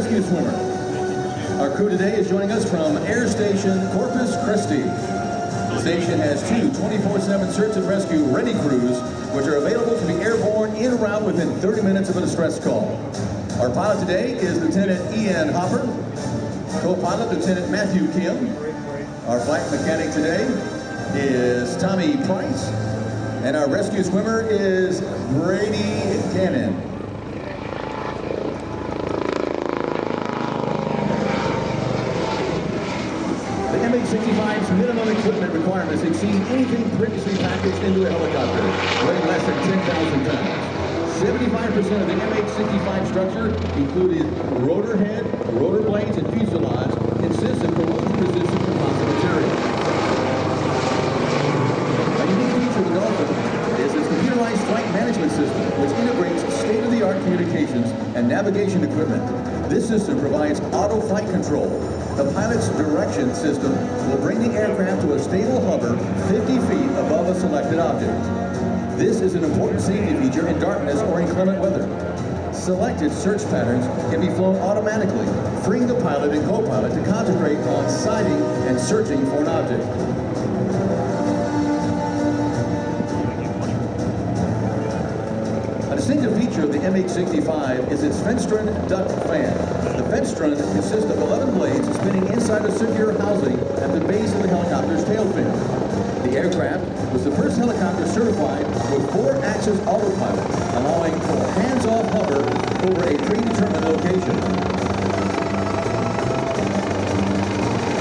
rescue swimmer. Our crew today is joining us from Air Station Corpus Christi. The station has two 24/7 search and rescue ready crews, which are available to be airborne en route within 30 minutes of a distress call. Our pilot today is Lieutenant Ian Hopper, co-pilot Lieutenant Matthew Kim. Our flight mechanic today is Tommy Price, and our rescue swimmer is Brady Cannon. The MH-65's minimum equipment requirements exceed anything previously packaged into a helicopter, weighing less than 10,000 tons. 75% of the MH-65 structure, including rotor head, rotor blades, and fuselage, consists of corrosion-resistant composite material. A unique feature of the Dolphin is its computerized flight management system, which integrates state-of-the-art communications and navigation equipment. This system provides auto flight control. The pilot's direction system will bring the aircraft to a stable hover 50 feet above a selected object. This is an important safety feature in darkness or inclement weather. Selected search patterns can be flown automatically, freeing the pilot and co-pilot to concentrate on sighting and searching for an object. A distinctive feature of the MH-65 is its Fenstron duct fan. The Fenstron consists of 11 blades spinning inside a circular housing at the base of the helicopter's tail fin. The aircraft was the first helicopter certified with 4-axis autopilot, allowing for hands-off hover over a predetermined location.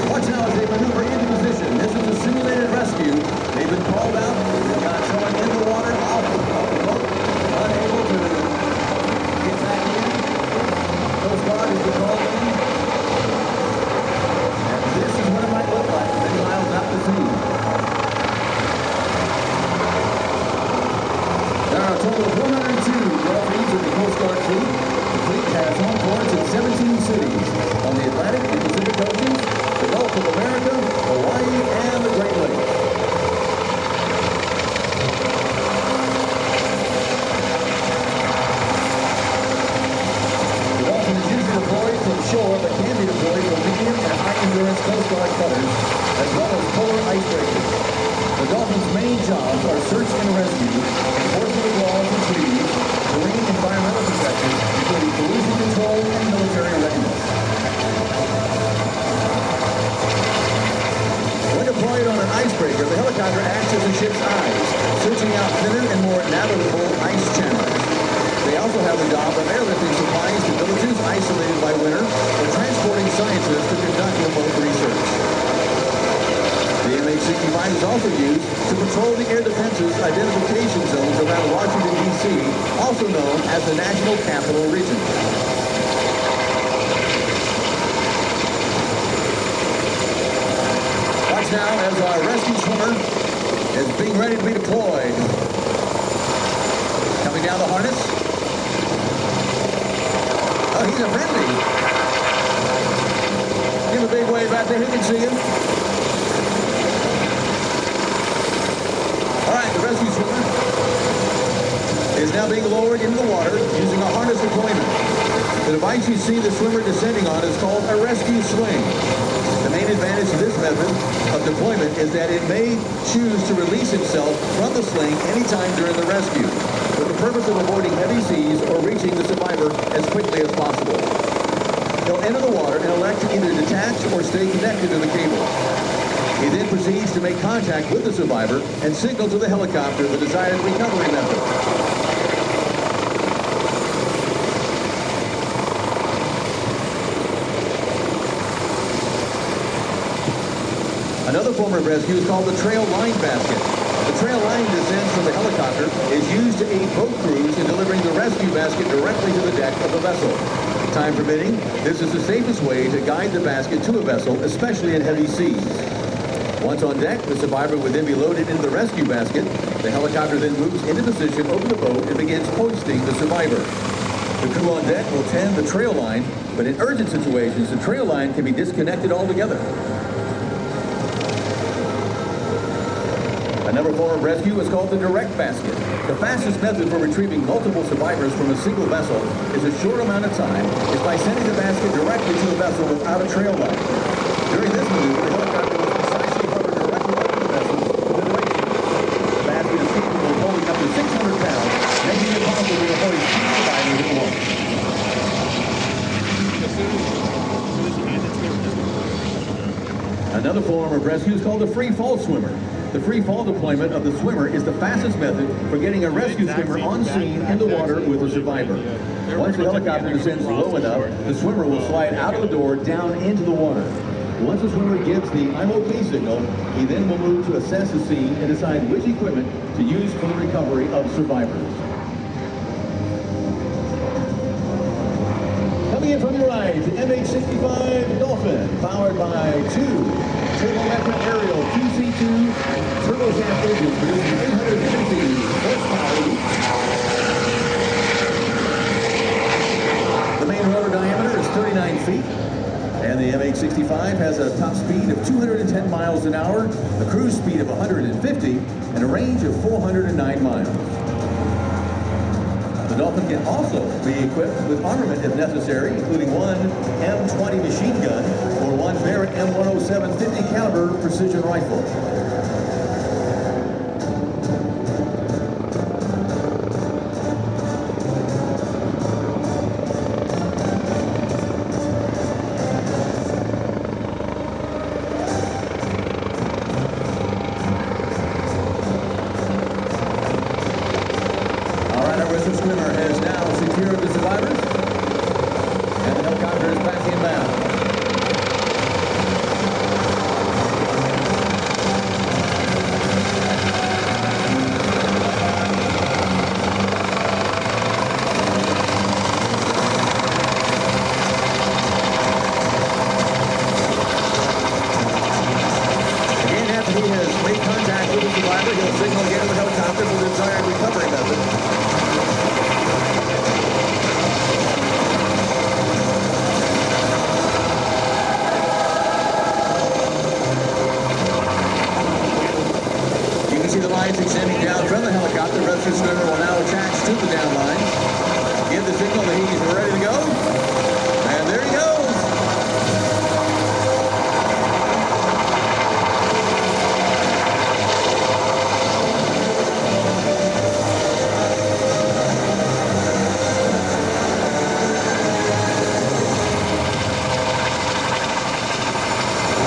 Watch now as they maneuver into position. This is a simulated rescue. They've been called out. They've got someone in the water, off the boat, unable to get back in. Coast Guard has been called in. And this is what it might look like many miles out to sea. There are a total of 102 Dolphins in the Coast Guard fleet. The fleet has home ports in 17 cities on the Atlantic and Pacific Oceans, the Gulf of America, Hawaii, and the Great Lakes. The Dolphin is usually deployed from shore, but can be deployed from medium and high-endurance Coast Guard cutters, as well as polar icebreakers. The Dolphin's main jobs are search and rescue, enforcement of laws and treaties, marine environmental protection, including pollution control and military readiness. When deployed on an icebreaker, the helicopter acts as a ship's eyes, searching out thinner and more navigable ice channels. They also have the job of airlifting supplies to villages isolated by winter or transporting scientists to conduct remote research. The MH-65 is also used to patrol the air defense's identification zones around Washington, D.C., also known as the National Capital Region. Watch now as our rescue swimmer is being ready to be deployed. Coming down the harness. Oh, he's a friendly. Give a big wave out there, he can see him. All right, the rescue swimmer is now being lowered into the water using a harness deployment. The device you see the swimmer descending on is called a rescue sling. The main advantage of this method of deployment is that it may choose to release itself from the sling anytime during the rescue, with the purpose of avoiding heavy seas or reaching the survivor as quickly as possible. He'll enter the water and elect to either detach or stay connected to the cable. He then proceeds to make contact with the survivor and signal to the helicopter the desired recovery method. Another form of rescue is called the trail line basket. The trail line descends from the helicopter is used to aid boat crews in delivering the rescue basket directly to the deck of the vessel. Time permitting, this is the safest way to guide the basket to a vessel, especially in heavy seas. Once on deck, the survivor would then be loaded into the rescue basket. The helicopter then moves into position over the boat and begins hoisting the survivor. The crew on deck will tend the trail line, but in urgent situations, the trail line can be disconnected altogether. Another form of rescue is called the direct basket. The fastest method for retrieving multiple survivors from a single vessel is a short amount of time is by sending the basket directly to the vessel without a trail light. During this maneuver, the helicopter will precisely hover directly over the vessel for the duration. The basket is capable of holding up to 600 pounds, making it possible to hoist 2 survivors at once. Another form of rescue is called the free fall swimmer. The free fall deployment of the swimmer is the fastest method for getting a rescue swimmer on scene in the water with a survivor. Once the helicopter descends low enough, the swimmer will slide out of the door down into the water. Once the swimmer gives the I'm OK signal, he then will move to assess the scene and decide which equipment to use for the recovery of survivors. Coming in from your right, the MH-65E Dolphin, powered by 2 turboelectric aerial QC2 turboshaft engines producing 850 horsepower each. The main rotor diameter is 39 feet, and the MH-65 has a top speed of 210 miles an hour, a cruise speed of 150, and a range of 409 miles. The Dolphin can also be equipped with armament if necessary, including one M20 machine gun or one Barrett M107 50 caliber precision rifle. The swimmer has now secured the survivors, and the helicopter is back inbound. Again, after he has made contact with the survivor, he'll signal again to the helicopter for the desired recovery method. See the lines extending down from the helicopter. The rescue swimmer will now attach to the down line. Give the signal that he's ready to go. And there he goes.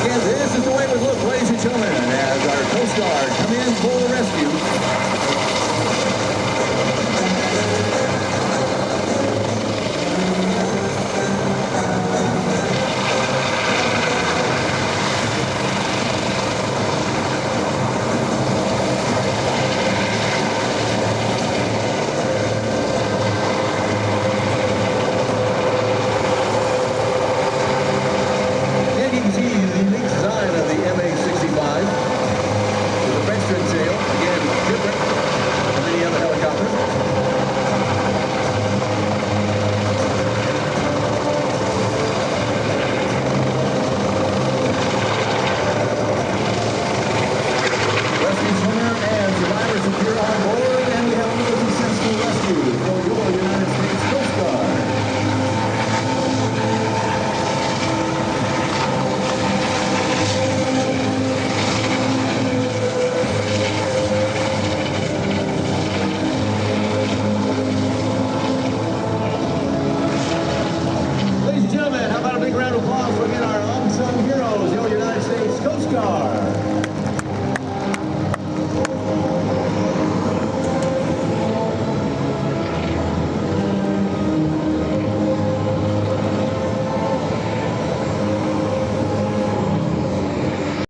Again, this is the way it would look, ladies and gentlemen, as our Coast Guard come in full